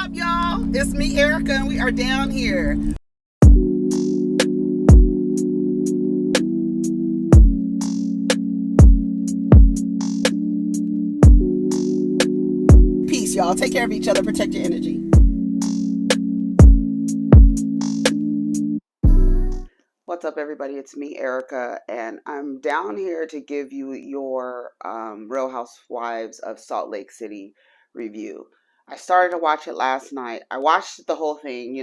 up, y'all? It's me, Erica, and we are down here. Peace, y'all. Take care of each other. Protect your energy. What's up, everybody? It's me, Erica, and I'm down here to give you your Real Housewives of Salt Lake City review. I started to watch it last night. I watched the whole thing.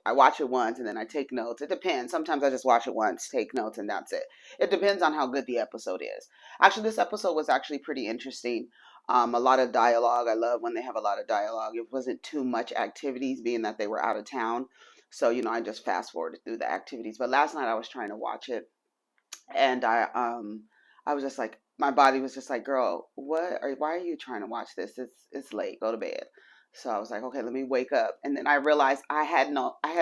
I watch it once and then I take notes. It depends. Sometimes I just watch it once, take notes, and that's it. It depends on how good the episode is. Actually, this episode was actually pretty interesting. A lot of dialogue. I love when they have a lot of dialogue. It wasn't too much activities, being that they were out of town. So, I just fast forwarded through the activities. But last night I was trying to watch it, and I was just like, my body was just like, girl, why are you trying to watch this? It's late. Go to bed. So I was like, okay, let me wake up. And then I realized I had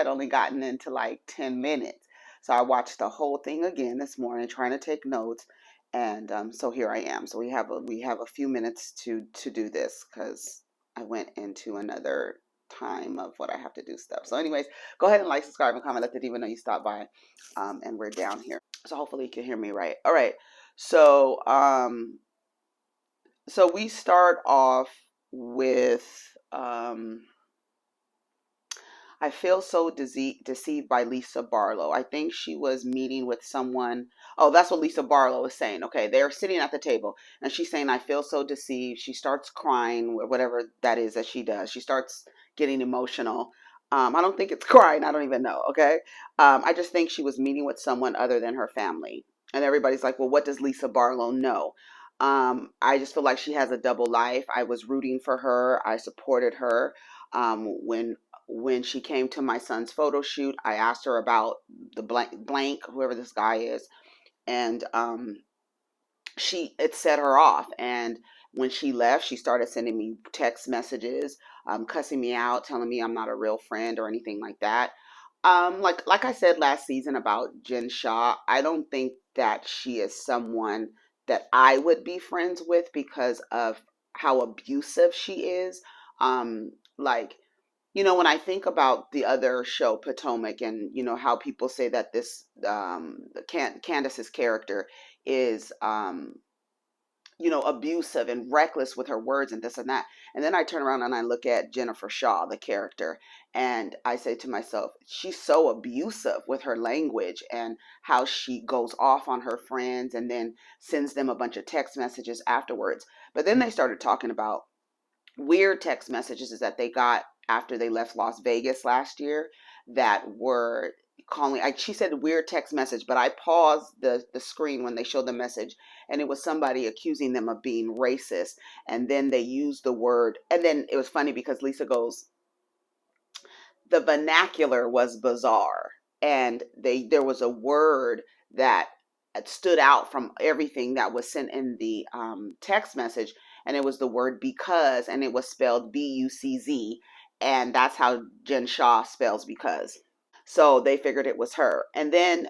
only gotten into like 10 minutes. So I watched the whole thing again this morning, trying to take notes. And so here I am. So we have a few minutes to do this, because I went into another time of what I have to do stuff. So anyways, go ahead and like, subscribe, and comment. Let the diva know you stopped by. And we're down here. So hopefully you can hear me right. All right. So so we start off with I feel so deceived by Lisa Barlow. I think she was meeting with someone. Oh, that's what Lisa Barlow is saying. Okay, they're sitting at the table, and she's saying, I feel so deceived. She starts crying, whatever that is that she does. She starts getting emotional. I don't think it's crying. I don't even know. Okay. I just think she was meeting with someone other than her family. And everybody's like, well, what does Lisa Barlow know? I just feel like she has a double life. I was rooting for her. I supported her. When she came to my son's photo shoot, I asked her about the blank, whoever this guy is, and it set her off. And when she left, she started sending me text messages, cussing me out, telling me I'm not a real friend or anything like that. Like I said last season about Jen Shah, I don't think that she is someone that I would be friends with because of how abusive she is. Like, when I think about the other show, Potomac, and how people say that this Candace's character is abusive and reckless with her words and this and that. And then I turn around and I look at Jennifer Shaw, the character, and I say to myself, she's so abusive with her language and how she goes off on her friends and then sends them a bunch of text messages afterwards. But then they started talking about weird text messages that they got after they left Las Vegas last year that were calling. She said weird text message, but I paused the screen when they showed the message, and it was somebody accusing them of being racist. And then they used the word, and then it was funny because Lisa goes, the vernacular was bizarre, and there was a word that stood out from everything that was sent in the text message, and it was the word because, and it was spelled B-U-C-Z, and that's how Jen Shah spells because. So they figured it was her. And then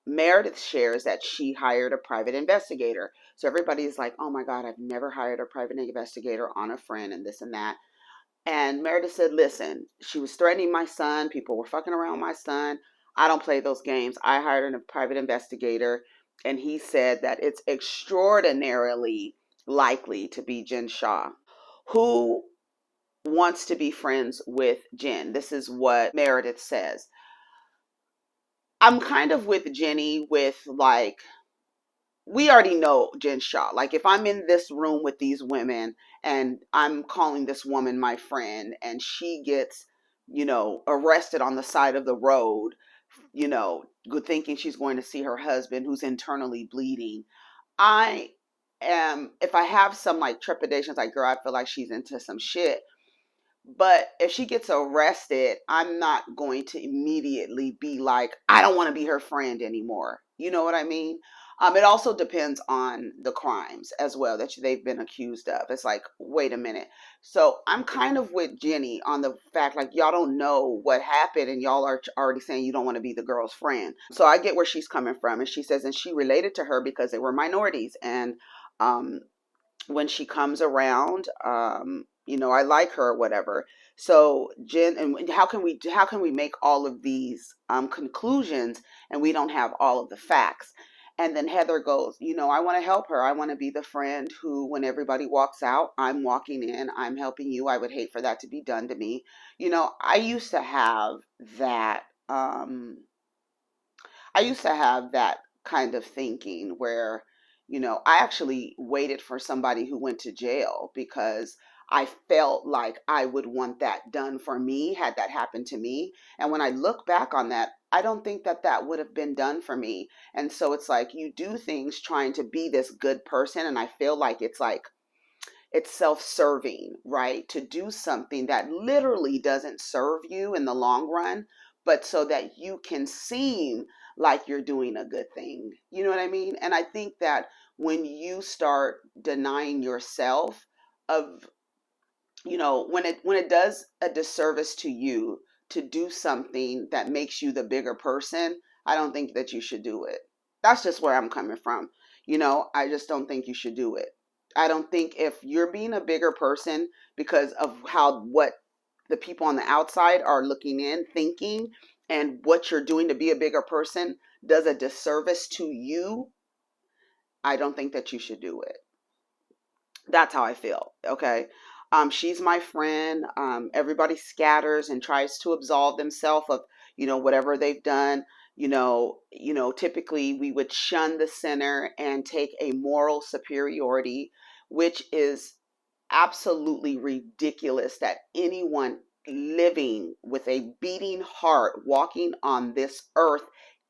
Meredith shares that she hired a private investigator. So everybody's like, oh my God, I've never hired a private investigator on a friend and this and that. And Meredith said, listen, she was threatening my son. People were fucking around my son. I don't play those games. I hired a private investigator. And he said that it's extraordinarily likely to be Jen Shah, who wants to be friends with Jen. This is what Meredith says. I'm kind of with Jenny with like, we already know Jen Shah. Like, if I'm in this room with these women and I'm calling this woman my friend and she gets, arrested on the side of the road, thinking she's going to see her husband who's internally bleeding, if I have some like trepidations, like, girl, I feel like she's into some shit. But if she gets arrested, I'm not going to immediately be like, I don't want to be her friend anymore. You know what I mean? It also depends on the crimes as well that they've been accused of. It's like, wait a minute. So I'm kind of with Jenny on the fact, like, y'all don't know what happened and y'all are already saying you don't want to be the girl's friend. So I get where she's coming from. And she says, and she related to her because they were minorities. And when she comes around, I like her or whatever. So Jen, and how can we make all of these conclusions and we don't have all of the facts? And then Heather goes, I want to help her. I want to be the friend who, when everybody walks out, I'm walking in, I'm helping you. I would hate for that to be done to me. I used to have that. I used to have that kind of thinking where, I actually waited for somebody who went to jail because I felt like I would want that done for me had that happened to me. And when I look back on that, I don't think that that would have been done for me. And so it's like you do things trying to be this good person. And I feel like it's self-serving, right? To do something that literally doesn't serve you in the long run, but so that you can seem like you're doing a good thing. You know what I mean? And I think that when you start denying yourself of, when it does a disservice to you to do something that makes you the bigger person, I don't think that you should do it. That's just where I'm coming from. I just don't think you should do it. I don't think if you're being a bigger person because of what the people on the outside are looking in, thinking, and what you're doing to be a bigger person does a disservice to you, I don't think that you should do it. That's how I feel. Okay. She's my friend. Everybody scatters and tries to absolve themselves of, whatever they've done. Typically we would shun the sinner and take a moral superiority, which is absolutely ridiculous that anyone living with a beating heart, walking on this earth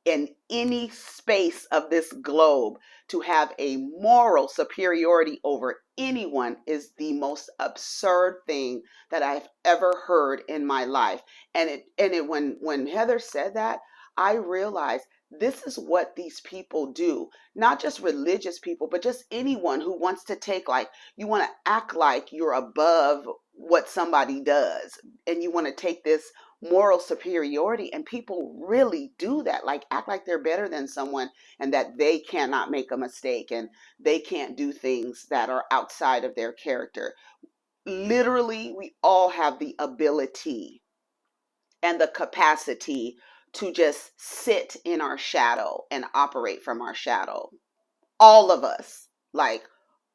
in any space of this globe, to have a moral superiority over anyone is the most absurd thing that I've ever heard in my life. And when Heather said that, I realized this is what these people do. Not just religious people, but just anyone who wants to take, like, you want to act like you're above what somebody does, and you want to take this moral superiority, and people really do that, like act like they're better than someone and that they cannot make a mistake and they can't do things that are outside of their character. Literally, we all have the ability and the capacity to just sit in our shadow and operate from our shadow. All of us, like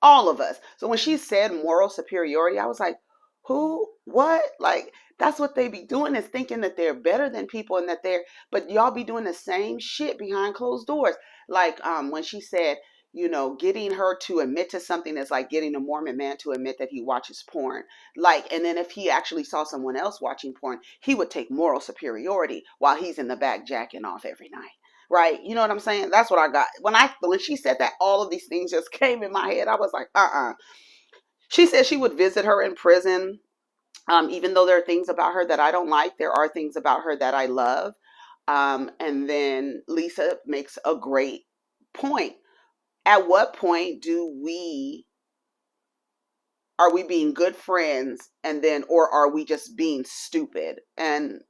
all of us. So when she said moral superiority, I was like, who, what? Like, that's what they be doing, is thinking that they're better than people and that but y'all be doing the same shit behind closed doors. Like, when she said, getting her to admit to something is like getting a Mormon man to admit that he watches porn. Like, and then if he actually saw someone else watching porn, he would take moral superiority while he's in the back jacking off every night. Right? You know what I'm saying? That's what I got. When she said that, all of these things just came in my head. I was like, She said she would visit her in prison. Even though there are things about her that I don't like, there are things about her that I love. And then Lisa makes a great point. At what point are we being good friends, or are we just being stupid? And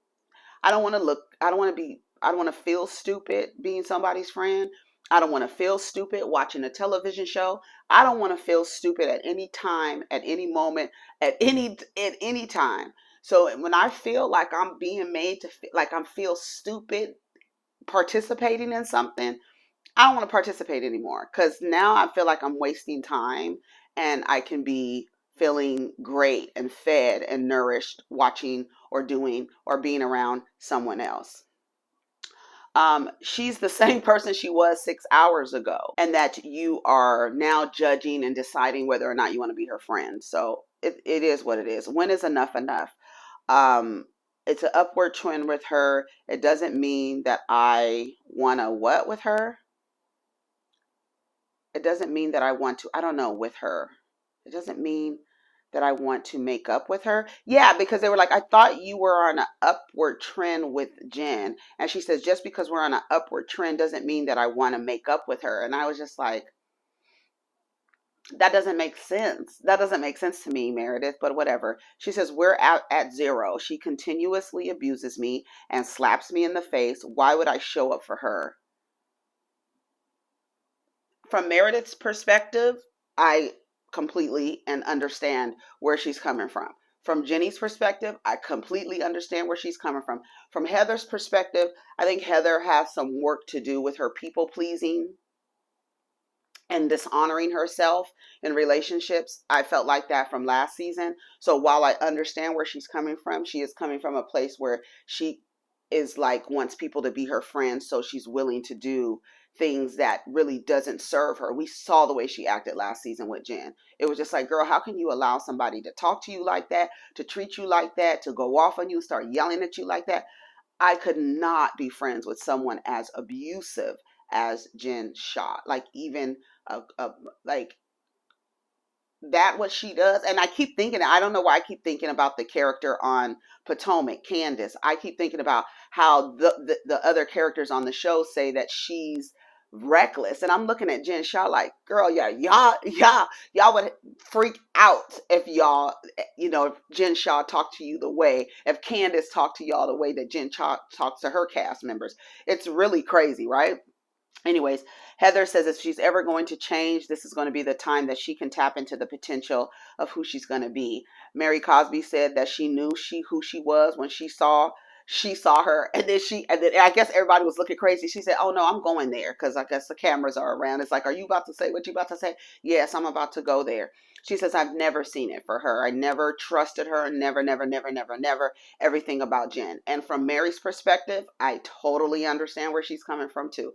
I don't want to feel stupid being somebody's friend. I don't want to feel stupid watching a television show. I don't want to feel stupid at any time, at any moment, at any time. So when I feel like I'm being made to feel like I'm feel stupid participating in something, I don't want to participate anymore, because now I feel like I'm wasting time and I can be feeling great and fed and nourished watching or doing or being around someone else. She's the same person she was 6 hours ago, and that you are now judging and deciding whether or not you want to be her friend. So it is what it is. When is enough enough? Um, it's an upward trend with her. It doesn't mean that I want to what with her. It doesn't mean that I want to, I don't know, with her. It doesn't mean that I want to make up with her. Yeah, because they were like, I thought you were on an upward trend with Jen. And she says, just because we're on an upward trend doesn't mean that I want to make up with her. And I was just like, that doesn't make sense. That doesn't make sense to me, Meredith, but whatever. She says, we're at zero. She continuously abuses me and slaps me in the face. Why would I show up for her? From Meredith's perspective, I completely and understand where she's coming from. From Jenny's perspective, I completely understand where she's coming from. From Heather's perspective, I think Heather has some work to do with her people pleasing and dishonoring herself in relationships. I felt like that from last season. So while I understand where she's coming from, she is coming from a place where she is like wants people to be her friends, so she's willing to do things that really doesn't serve her. We saw the way she acted last season with Jen. It was just like, girl, how can you allow somebody to talk to you like that, to treat you like that, to go off on you, start yelling at you like that? I could not be friends with someone as abusive as Jen Shaw. Like even like that what she does. And I keep thinking, I don't know why I keep thinking about the character on Potomac, Candace. I keep thinking about how the other characters on the show say that she's reckless, and I'm looking at Jen Shaw like, girl, yeah, y'all would freak out if y'all, if Jen Shaw talked to you the way, if Candace talked to y'all the way that Jen Shaw talks to her cast members. It's really crazy, right? Anyways, Heather says if she's ever going to change, this is going to be the time that she can tap into the potential of who she's going to be. Mary Cosby said that she knew who she was when she saw her, and then I guess everybody was looking crazy. She said, "Oh no, I'm going there," because I guess the cameras are around. It's like, "Are you about to say what you about to say?" Yes, I'm about to go there. She says, "I've never seen it for her. I never trusted her. Never, never, never, never, never. Everything about Jen." And from Mary's perspective, I totally understand where she's coming from too.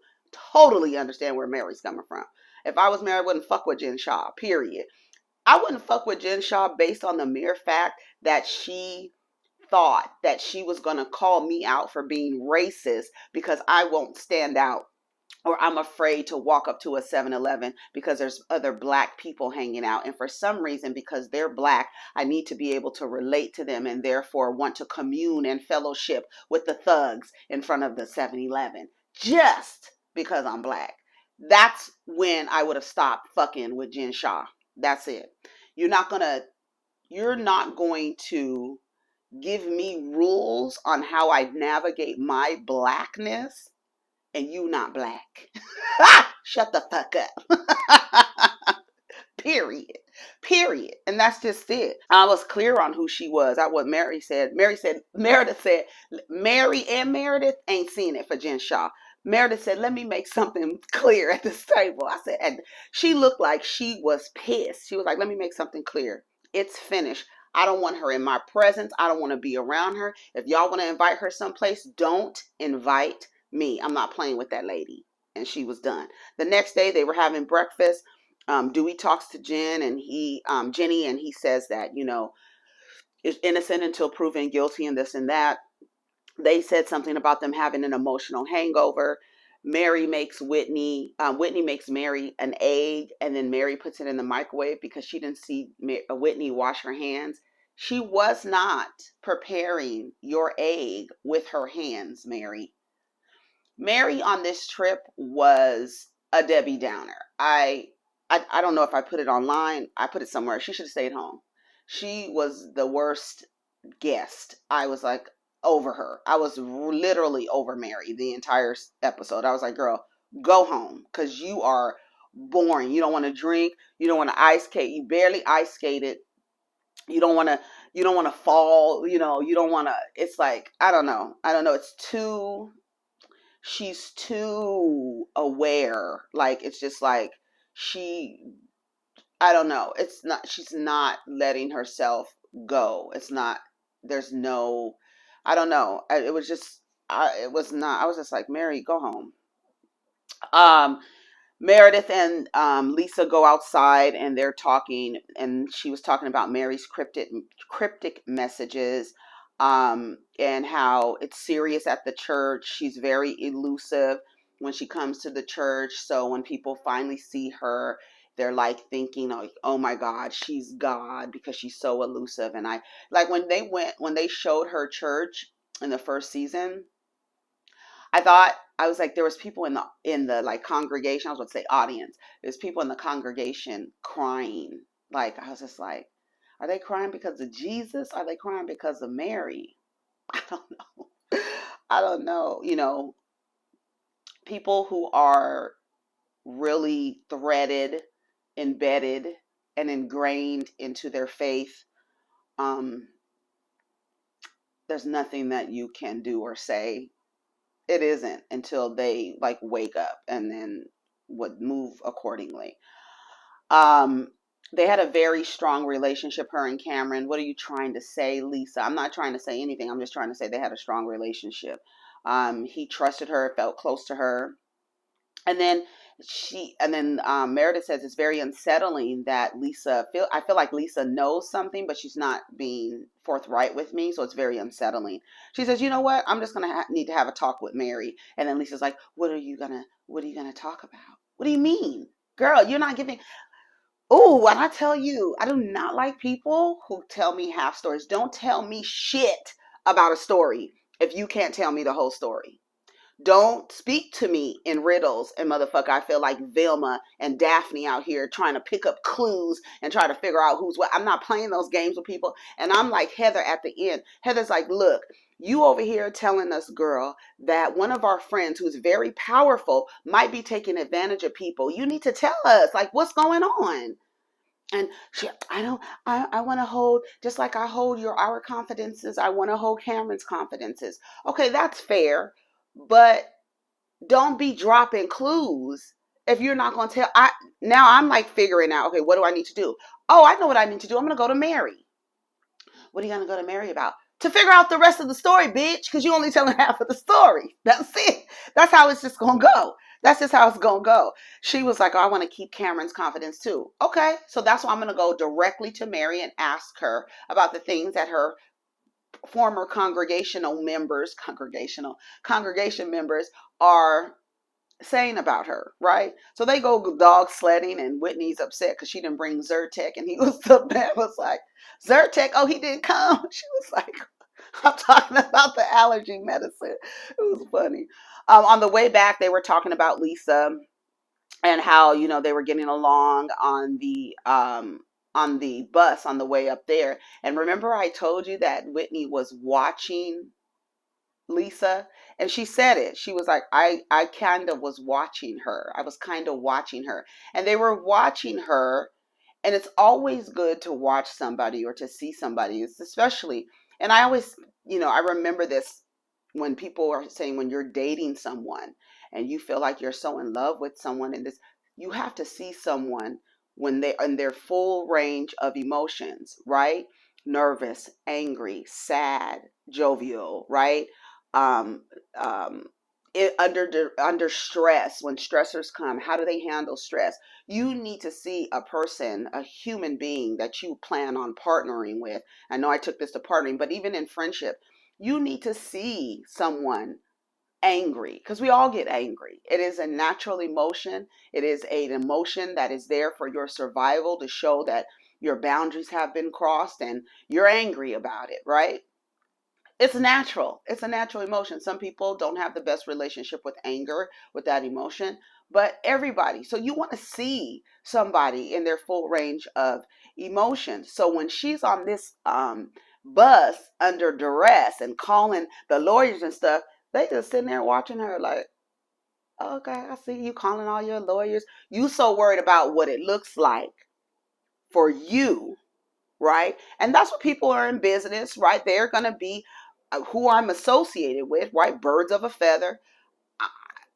Totally understand where Mary's coming from. If I was Mary, I wouldn't fuck with Jen Shaw, period. I wouldn't fuck with Jen Shaw based on the mere fact that she thought that she was going to call me out for being racist because I won't stand out, or I'm afraid to walk up to a 7-Eleven because there's other black people hanging out. And for some reason, because they're black, I need to be able to relate to them and therefore want to commune and fellowship with the thugs in front of the 7-Eleven just because I'm black. That's when I would have stopped fucking with Jen Shaw. That's it. You're not going to give me rules on how I navigate my blackness, and you not black. Shut the fuck up. Period. And that's just it. I was clear on who she was. That's what Mary said. Meredith said, Mary and Meredith ain't seen it for Jen Shaw. Meredith said, let me make something clear at this table. I said, and she looked like she was pissed. She was like, let me make something clear. It's finished. I don't want her in my presence. I don't want to be around her. If y'all want to invite her someplace, don't invite me. I'm not playing with that lady. And she was done. The next day they were having breakfast. Dewey talks to Jenny, and he says that, is innocent until proven guilty and this and that. They said something about them having an emotional hangover. Mary makes Whitney makes Mary an egg, and then Mary puts it in the microwave because she didn't see Whitney wash her hands. She was not preparing your egg with her hands, Mary. Mary on this trip was a Debbie Downer. I don't know if I put it online. I put it somewhere. She should have stayed home. She was the worst guest. I was like over her. I was literally over Mary the entire episode. I was like, girl, go home because you are boring. You don't want to drink. You don't want to ice skate. You barely ice skated. You don't want to. You don't want to fall. You don't want to. It's like I don't know. It's too. She's too aware. Like it's just like I don't know. It's not, she's not letting herself go. It's not, there's no, I don't know. It was just, it was not, I was just like, Mary, go home. Um, Meredith and Lisa go outside and they're talking, and she was talking about Mary's cryptic messages, and how it's serious at the church. She's very elusive when she comes to the church. So when people finally see her, they're like thinking, like, oh my God, she's God because she's so elusive. And I like when they showed her church in the first season. I was like, there was people in the like congregation. I was going to say audience. There's people in the congregation crying. Like I was just like, are they crying because of Jesus? Are they crying because of Mary? I don't know. I don't know. People who are really threaded, embedded, and ingrained into their faith. there's nothing that you can do or say. It isn't until they like wake up and then would move accordingly. Um, they had a very strong relationship, her and Cameron. What are you trying to say, Lisa? I'm not trying to say anything. I'm just trying to say they had a strong relationship. He trusted her, felt close to her. And then Meredith says it's very unsettling that I feel like Lisa knows something, but she's not being forthright with me. So it's very unsettling. She says, you know what? I'm just going to need to have a talk with Mary. And then Lisa's like, what are you going to talk about? What do you mean? Girl, you're not giving. Oh, and I tell you, I do not like people who tell me half stories. Don't tell me shit about a story if you can't tell me the whole story. Don't speak to me in riddles and motherfucker. I feel like Vilma and Daphne out here trying to pick up clues and try to figure out who's what. I'm not playing those games with people. And I'm like Heather at the end. Heather's like, look, you over here telling us, girl, that one of our friends who's very powerful might be taking advantage of people. You need to tell us, like, what's going on? And I want to hold, just like I hold our confidences, I want to hold Cameron's confidences. Okay, that's fair. But don't be dropping clues if you're not going to tell. Now I'm like figuring out, okay, what do I need to do? Oh, I know what I need to do. I'm going to go to Mary. What are you going to go to Mary about? To figure out the rest of the story, bitch, because you're only telling half of the story. That's it. That's how it's just going to go. That's just how it's going to go. She was like, oh, I want to keep Cameron's confidence too. Okay, so that's why I'm going to go directly to Mary and ask her about the things that her former congregation members are saying about her, right? So they go dog sledding, and Whitney's upset because she didn't bring Zyrtec, and the man was like, Zyrtec, oh, he didn't come. She was like, I'm talking about the allergy medicine. It was funny. On the way back, they were talking about Lisa and how, they were getting along on the bus on the way up there. And remember I told you that Whitney was watching Lisa, and she said it. She was like, I kind of was watching her. I was kind of watching her. And they were watching her, and it's always good to watch somebody or to see somebody. It's especially, and I always, I remember this when people are saying when you're dating someone and you feel like you're so in love with someone, and this, you have to see someone when they in their full range of emotions, right? Nervous, angry, sad, jovial, right? um, um, under stress, when stressors come, how do they handle stress? You need to see a person, a human being that you plan on partnering with. I know I took this to partnering, but even in friendship, you need to see someone angry, because we all get angry. It is a natural emotion. It is an emotion that is there for your survival, to show that your boundaries have been crossed and you're angry about it, right? It's natural. It's a natural emotion. Some people don't have the best relationship with anger, with that emotion, but everybody. So you want to see somebody in their full range of emotions. So when she's on this bus under duress and calling the lawyers and stuff, they just sitting there watching her like, okay, I see you calling all your lawyers. You so worried about what it looks like for you, right? And that's what people are in business, right? They're going to be who I'm associated with, right? Birds of a feather.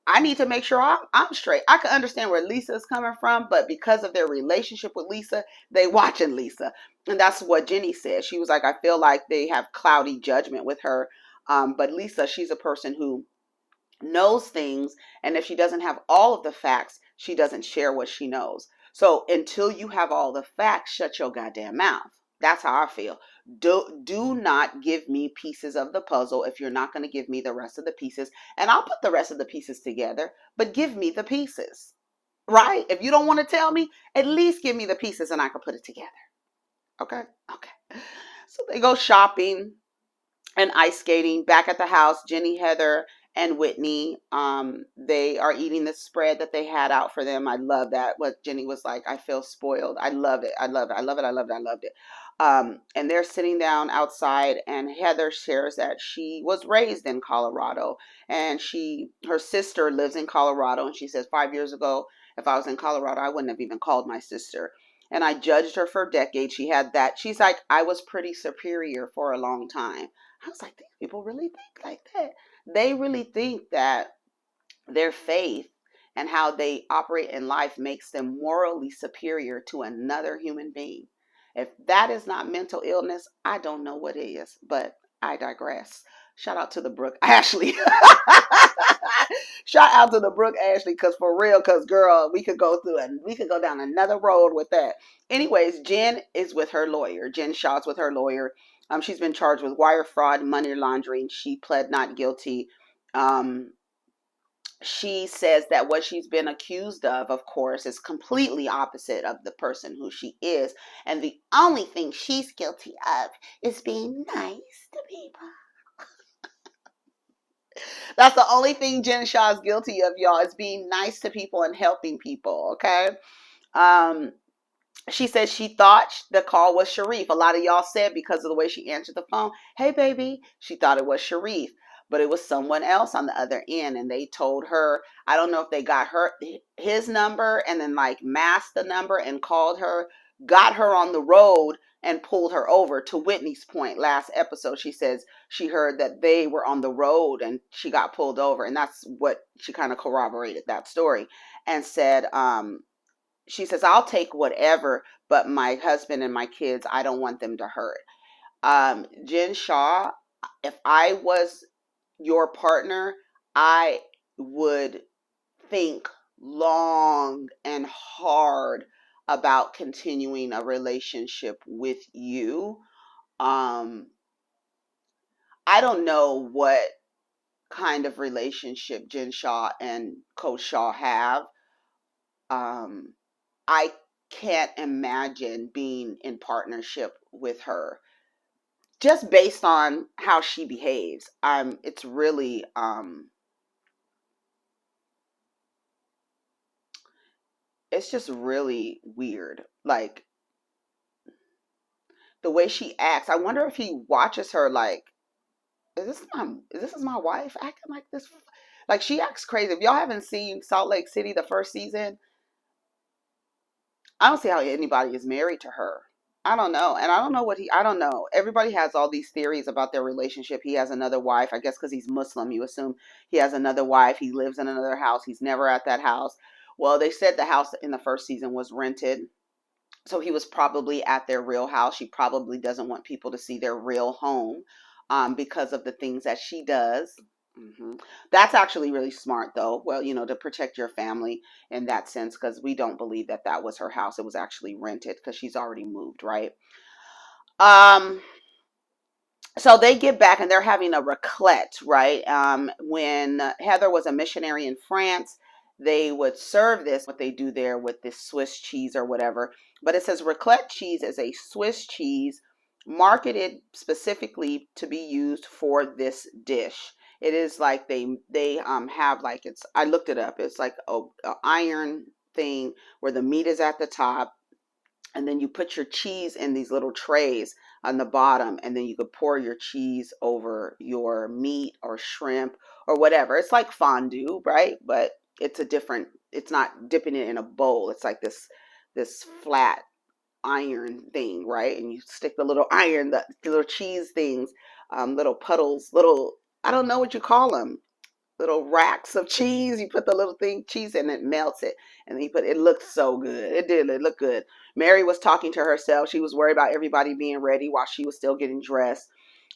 I need to make sure I'm straight. I can understand where Lisa is coming from, but because of their relationship with Lisa, they watching Lisa. And that's what Jenny said. She was like, I feel like they have cloudy judgment with her. But Lisa, she's a person who knows things. And if she doesn't have all of the facts, she doesn't share what she knows. So until you have all the facts, shut your goddamn mouth. That's how I feel. Do not give me pieces of the puzzle if you're not going to give me the rest of the pieces. And I'll put the rest of the pieces together, but give me the pieces, right? If you don't want to tell me, at least give me the pieces and I can put it together. Okay? Okay. So they go shopping and ice skating. Back at the house, Jenny, Heather, and Whitney, they are eating the spread that they had out for them. I love that. What Jenny was like, I feel spoiled. I love it. I love it. I love it. I loved it. I loved it. And they're sitting down outside, and Heather shares that she was raised in Colorado, and her sister lives in Colorado, and she says 5 years ago, if I was in Colorado, I wouldn't have even called my sister. And I judged her for decades. She had that. She's like, I was pretty superior for a long time. I was like, these people really think like that. They really think that their faith and how they operate in life makes them morally superior to another human being. If that is not mental illness, I don't know what is, but I digress. Shout out to the Brooke Ashley. Shout out to the Brooke Ashley, because for real, because girl, we could go through and we could go down another road with that. Anyways, Jen is with her lawyer. Jen Shaw's with her lawyer. She's been charged with wire fraud, money laundering. She pled not guilty. Um, she says that what she's been accused of course, is completely opposite of the person who she is. And the only thing she's guilty of is being nice to people. That's the only thing Jen Shaw is guilty of, y'all, is being nice to people and helping people, okay? Um, she said she thought the call was Sharif. A lot of y'all said, because of the way she answered the phone, hey, baby, she thought it was Sharif. But it was someone else on the other end. And they told her, I don't know if they got his number and then like masked the number and called her, got her on the road and pulled her over. To Whitney's point last episode, she says she heard that they were on the road and she got pulled over. And that's what she kind of corroborated that story and said, she says, I'll take whatever, but my husband and my kids, I don't want them to hurt. Jen Shaw, if I was your partner, I would think long and hard about continuing a relationship with you. I don't know what kind of relationship Jen Shaw and Coach Shaw have. I can't imagine being in partnership with her just based on how she behaves. It's really, it's just really weird. Like the way she acts. I wonder if he watches her like, this is my wife acting like this? Like she acts crazy. If y'all haven't seen Salt Lake City, the first season, I don't see how anybody is married to her. I don't know. And I don't know I don't know. Everybody has all these theories about their relationship. He has another wife. I guess because he's Muslim, you assume he has another wife. He lives in another house. He's never at that house. Well, they said the house in the first season was rented. So he was probably at their real house. She probably doesn't want people to see their real home because of the things that she does. hmm That's actually really smart, though. Well, to protect your family in that sense, because we don't believe that that was her house. It was actually rented because she's already moved, right? Um, so they get back and they're having a raclette, right? When Heather was a missionary in France, they would serve this, what they do there with this Swiss cheese or whatever. But it says raclette cheese is a Swiss cheese marketed specifically to be used for this dish. It is like they have like, it's, I looked it up. It's like a iron thing where the meat is at the top, and then you put your cheese in these little trays on the bottom, and then you could pour your cheese over your meat or shrimp or whatever. It's like fondue, right? But it's not dipping it in a bowl. It's like this flat iron thing, right? And you stick the little iron, the little cheese things, little puddles, little, I don't know what you call them, little racks of cheese. You put the little thing cheese in, it melts it, and then you put it. Looked so good. It looked good. Mary was talking to herself. She was worried about everybody being ready while she was still getting dressed.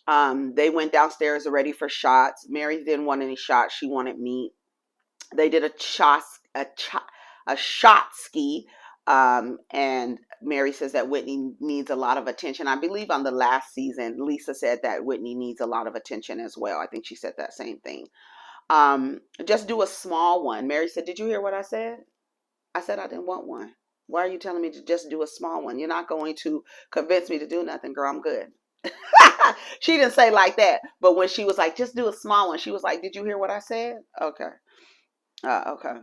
They went downstairs ready for shots. Mary didn't want any shots. She wanted meat. They did a shot ski. And Mary says that Whitney needs a lot of attention. I believe on the last season, Lisa said that Whitney needs a lot of attention as well. I think she said that same thing. Just do a small one. Mary said, did you hear what I said? I said I didn't want one. Why are you telling me to just do a small one? You're not going to convince me to do nothing, girl. I'm good. She didn't say like that. But when she was like, just do a small one, she was like, did you hear what I said? Okay. Okay.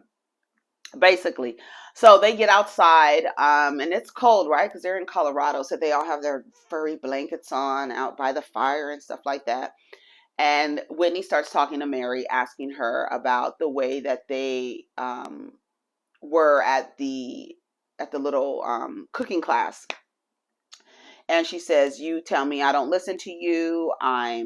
Basically. So they get outside, and it's cold, right? Because they're in Colorado. So they all have their furry blankets on out by the fire and stuff like that. And Whitney starts talking to Mary, asking her about the way that they were at the little cooking class. And she says, you tell me I don't listen to you. I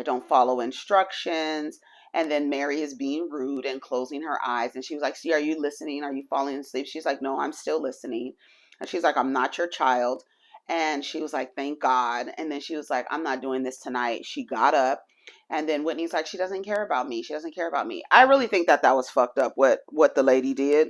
don't follow instructions. And then Mary is being rude and closing her eyes. And she was like, see, are you listening? Are you falling asleep? She's like, no, I'm still listening. And she's like, I'm not your child. And she was like, thank God. And then she was like, I'm not doing this tonight. She got up. And then Whitney's like, she doesn't care about me. She doesn't care about me. I really think that that was fucked up what the lady did.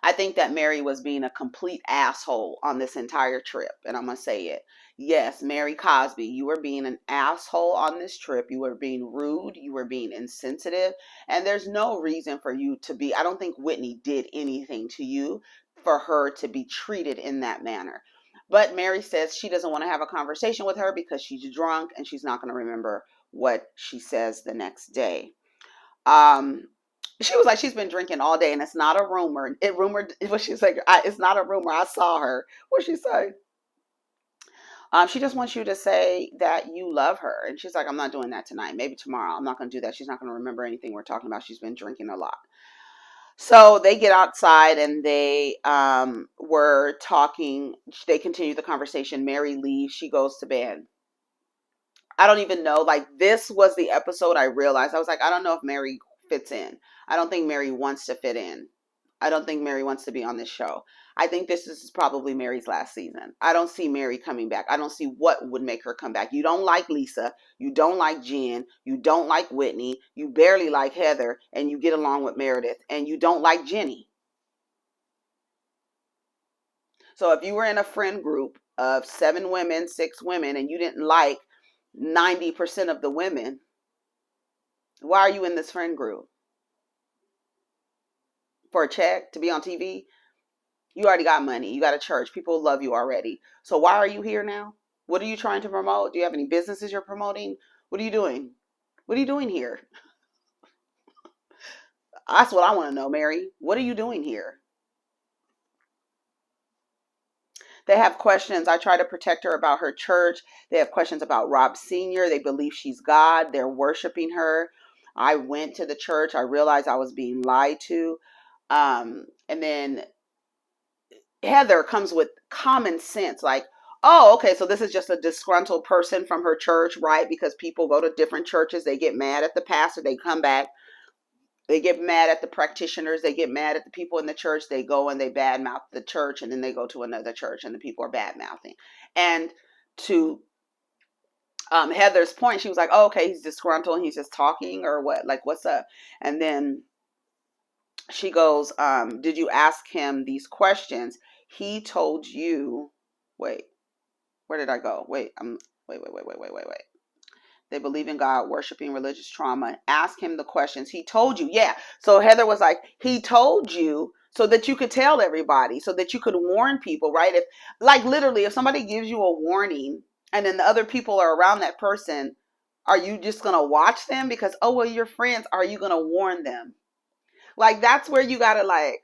I think that Mary was being a complete asshole on this entire trip. And I'm going to say it. Yes, Mary Cosby, you were being an asshole on this trip. You were being rude. You were being insensitive. And there's no reason for you to be. I don't think Whitney did anything to you for her to be treated in that manner. But Mary says she doesn't want to have a conversation with her because she's drunk and she's not going to remember what she says the next day. She was like, she's been drinking all day and it's not a rumor. It rumored, what she's like, it's not a rumor. I saw her. What'd she say? She just wants you to say that you love her. And she's like, I'm not doing that tonight. Maybe tomorrow. I'm not going to do that. She's not going to remember anything we're talking about. She's been drinking a lot. So they get outside and they were talking. They continue the conversation. Mary leaves. She goes to bed. I don't even know. Like, this was the episode I realized. I was like, I don't know if Mary fits in. I don't think Mary wants to fit in. I don't think Mary wants to be on this show. I think this is probably Mary's last season. I don't see Mary coming back. I don't see what would make her come back. You don't like Lisa. You don't like Jen. You don't like Whitney. You barely like Heather. And you get along with Meredith. And you don't like Jenny. So if you were in a friend group of 7 women, 6 women, and you didn't like 90% of the women, why are you in this friend group? For a check? To be on TV? You already got money. You got a church. People love you already. So why are you here now? What are you trying to promote? Do you have any businesses you're promoting? What are you doing? What are you doing here? That's what I want to know, Mary. What are you doing here? They have questions. I try to protect her about her church. They have questions about Rob Sr. They believe she's God. They're worshiping her. I went to the church. I realized I was being lied to. And then Heather comes with common sense, like, oh, okay, so this is just a disgruntled person from her church, right? Because people go to different churches. They get mad at the pastor. They come back. They get mad at the practitioners. They get mad at the people in the church. They go and they badmouth the church, and then they go to another church, and the people are badmouthing. And to Heather's point, she was like, oh, okay, he's disgruntled and he's just talking, or what? Like, what's up? And then she goes, did you ask him these questions? He told you, wait, where did I go? Wait. They believe in God, worshiping religious trauma. Ask him the questions. He told you. Yeah. So Heather was like, he told you so that you could tell everybody, so that you could warn people, right? If, like, literally, if somebody gives you a warning and then the other people are around that person, are you just going to watch them because, oh, well, you're friends? Are you going to warn them? Like, that's where you got to, like,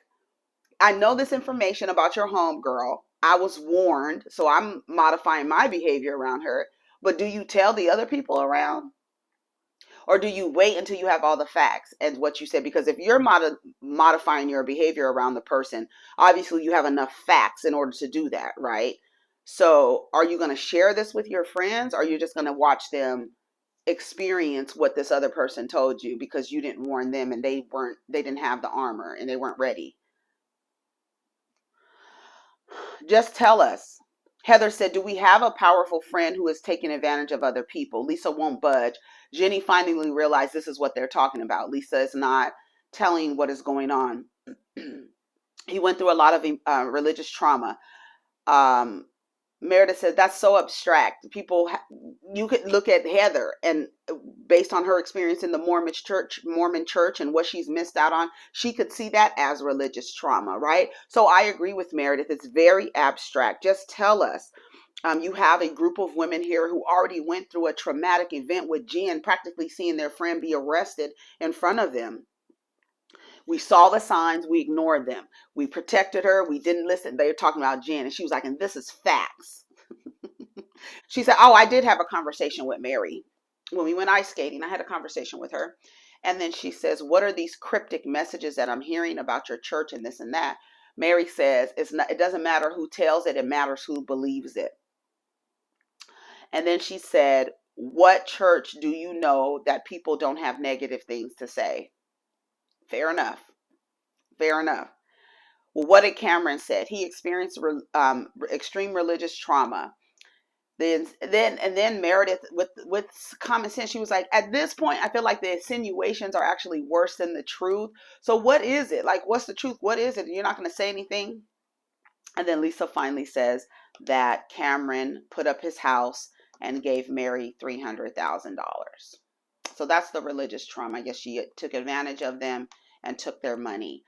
I know this information about your home girl. I was warned, so I'm modifying my behavior around her. But do you tell the other people around? Or do you wait until you have all the facts and what you said? Because if you're modifying your behavior around the person, obviously you have enough facts in order to do that, right? So are you going to share this with your friends? Or are you just going to watch them experience what this other person told you because you didn't warn them and they didn't have the armor and they weren't ready? Just tell us. Heather said, do we have a powerful friend who is taking advantage of other people? Lisa won't budge. Jenny finally realized this is what they're talking about. Lisa is not telling what is going on. He went through a lot of religious trauma. Meredith said, that's so abstract. People, you could look at Heather and based on her experience in the Mormon church and what she's missed out on, she could see that as religious trauma, right? So I agree with Meredith. It's very abstract. Just tell us. You have a group of women here who already went through a traumatic event with Jen, practically seeing their friend be arrested in front of them. We saw the signs. We ignored them. We protected her. We didn't listen. They were talking about Jen. And she was like, and this is facts. She said, oh, I did have a conversation with Mary. When we went ice skating, I had a conversation with her. And then she says, what are these cryptic messages that I'm hearing about your church and this and that? Mary says, it doesn't matter who tells it. It matters who believes it. And then she said, what church do you know that people don't have negative things to say? Fair enough. Fair enough. Well, what did Cameron said? He experienced extreme religious trauma. Then Meredith, with common sense, she was like, at this point, I feel like the insinuations are actually worse than the truth. So what is it? Like, what's the truth? What is it? You're not going to say anything? And then Lisa finally says that Cameron put up his house and gave Mary $300,000. So that's the religious trauma. I guess she took advantage of them and took their money.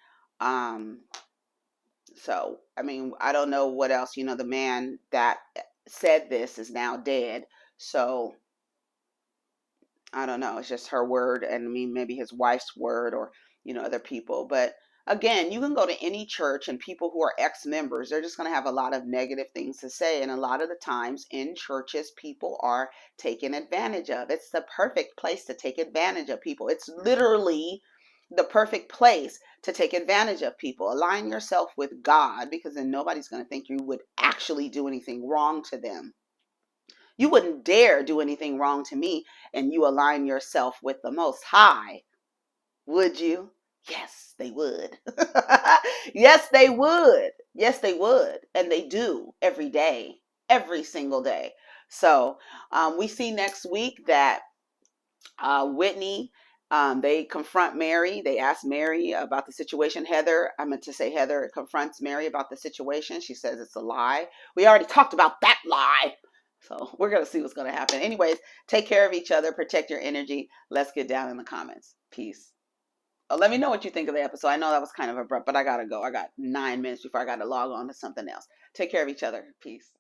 So, I mean, I don't know what else. You know, the man that said this is now dead. So, I don't know. It's just her word, and I mean, maybe his wife's word, or, you know, other people. But again, you can go to any church, and people who are ex-members, they're just going to have a lot of negative things to say. And a lot of the times in churches, people are taken advantage of. It's the perfect place to take advantage of people. It's literally the perfect place to take advantage of people. Align yourself with God, because then nobody's going to think you would actually do anything wrong to them. You wouldn't dare do anything wrong to me, and you align yourself with the Most High. Would you? Yes, they would. Yes, they would. Yes, they would. And they do every day, every single day. So we see next week that Whitney, they confront Mary. They ask Mary about the situation. Heather confronts Mary about the situation. She says it's a lie. We already talked about that lie. So we're going to see what's going to happen. Anyways, take care of each other. Protect your energy. Let's get down in the comments. Peace. Oh, let me know what you think of the episode. I know that was kind of abrupt, but I got to go. I got 9 minutes before I got to log on to something else. Take care of each other. Peace.